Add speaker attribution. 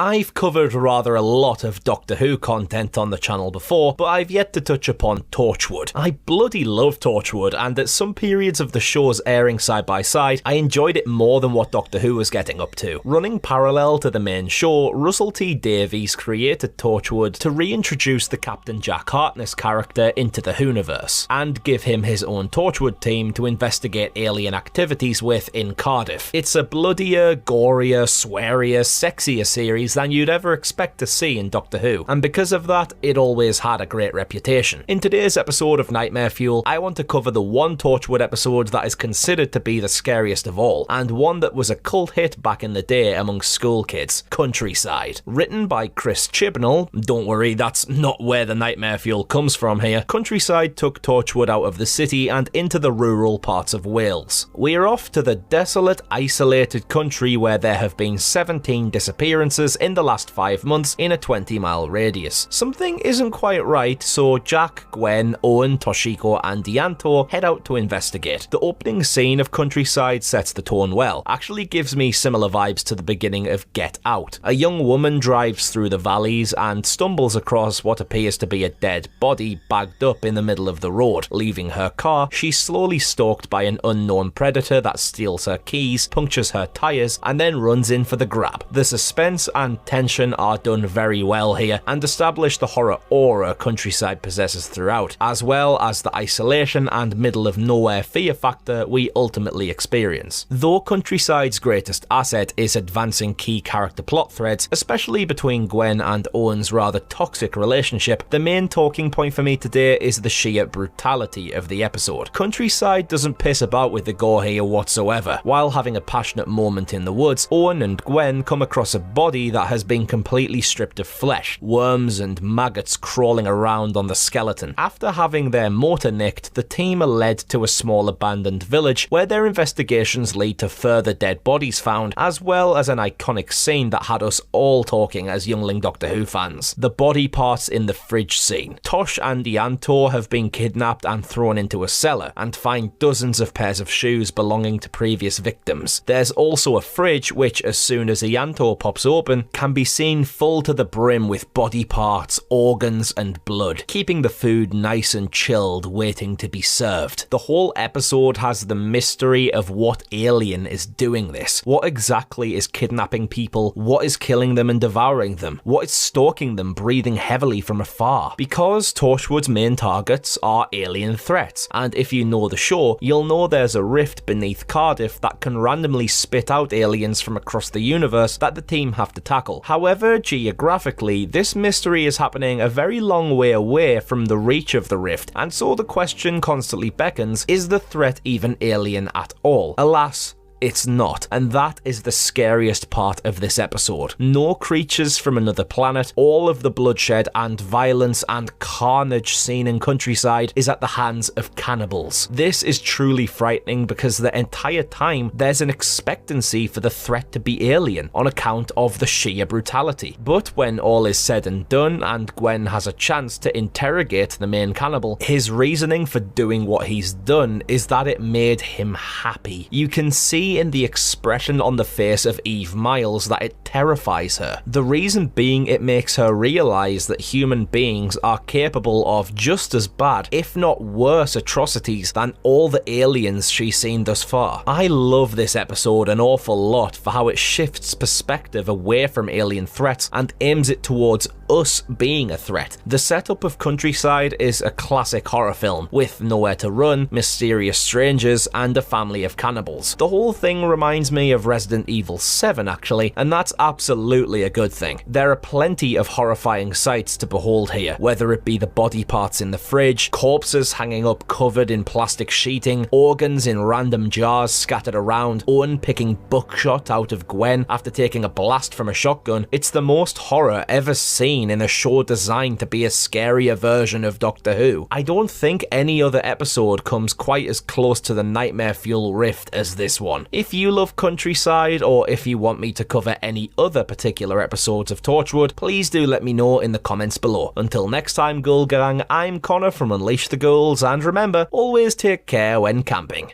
Speaker 1: I've covered rather a lot of Doctor Who content on the channel before, but I've yet to touch upon Torchwood. I bloody love Torchwood, and at some periods of the show's airing side by side, I enjoyed it more than what Doctor Who was getting up to. Running parallel to the main show, Russell T Davies created Torchwood to reintroduce the Captain Jack Harkness character into the Whoniverse, and give him his own Torchwood team to investigate alien activities with in Cardiff. It's a bloodier, gorier, swearier, sexier series than you'd ever expect to see in Doctor Who, and because of that, it always had a great reputation. In today's episode of Nightmare Fuel, I want to cover the one Torchwood episode that is considered to be the scariest of all, and one that was a cult hit back in the day among school kids, Countrycide. Written by Chris Chibnall, don't worry, that's not where the Nightmare Fuel comes from here, Countrycide took Torchwood out of the city and into the rural parts of Wales. We're off to the desolate, isolated country where there have been 17 disappearances in the last 5 months in a 20-mile radius. Something isn't quite right, so Jack, Gwen, Owen, Toshiko and Ianto head out to investigate. The opening scene of Countrycide sets the tone well, actually gives me similar vibes to the beginning of Get Out. A young woman drives through the valleys and stumbles across what appears to be a dead body bagged up in the middle of the road. Leaving her car, she's slowly stalked by an unknown predator that steals her keys, punctures her tyres, and then runs in for the grab. The suspense and tension are done very well here, and establish the horror aura Countrycide possesses throughout, as well as the isolation and middle of nowhere fear factor we ultimately experience. Though Countryside's greatest asset is advancing key character plot threads, especially between Gwen and Owen's rather toxic relationship, the main talking point for me today is the sheer brutality of the episode. Countrycide doesn't piss about with the gore here whatsoever. While having a passionate moment in the woods, Owen and Gwen come across a body that has been completely stripped of flesh, worms and maggots crawling around on the skeleton. After having their motor nicked, the team are led to a small abandoned village where their investigations lead to further dead bodies found, as well as an iconic scene that had us all talking as youngling Doctor Who fans. The body parts in the fridge scene. Tosh and Ianto have been kidnapped and thrown into a cellar, and find dozens of pairs of shoes belonging to previous victims. There's also a fridge which, as soon as Ianto pops open, can be seen full to the brim with body parts, organs and blood, keeping the food nice and chilled, waiting to be served. The whole episode has the mystery of what alien is doing this. What exactly is kidnapping people? What is killing them and devouring them? What is stalking them, breathing heavily from afar? Because Torchwood's main targets are alien threats, and if you know the show, you'll know there's a rift beneath Cardiff that can randomly spit out aliens from across the universe that the team have to tackle. However, geographically, this mystery is happening a very long way away from the reach of the rift, and so the question constantly beckons, is the threat even alien at all? Alas, it's not, and that is the scariest part of this episode. No creatures from another planet, all of the bloodshed and violence and carnage seen in Countrycide is at the hands of cannibals. This is truly frightening because the entire time there's an expectancy for the threat to be alien on account of the sheer brutality. But when all is said and done and Gwen has a chance to interrogate the main cannibal, his reasoning for doing what he's done is that it made him happy. You can see in the expression on the face of Eve Miles that it terrifies her. The reason being, it makes her realise that human beings are capable of just as bad, if not worse, atrocities than all the aliens she's seen thus far. I love this episode an awful lot for how it shifts perspective away from alien threats and aims it towards us being a threat. The setup of Countrycide is a classic horror film, with nowhere to run, mysterious strangers, and a family of cannibals. The whole thing reminds me of Resident Evil 7 actually, and that's absolutely a good thing. There are plenty of horrifying sights to behold here, whether it be the body parts in the fridge, corpses hanging up covered in plastic sheeting, organs in random jars scattered around, Owen picking buckshot out of Gwen after taking a blast from a shotgun. It's the most horror ever seen in a show designed to be a scarier version of Doctor Who. I don't think any other episode comes quite as close to the Nightmare Fuel rift as this one. If you love Countrycide, or if you want me to cover any other particular episodes of Torchwood, please do let me know in the comments below. Until next time, Ghoul Gang, I'm Connor from Unleash the Ghouls, and remember, always take care when camping.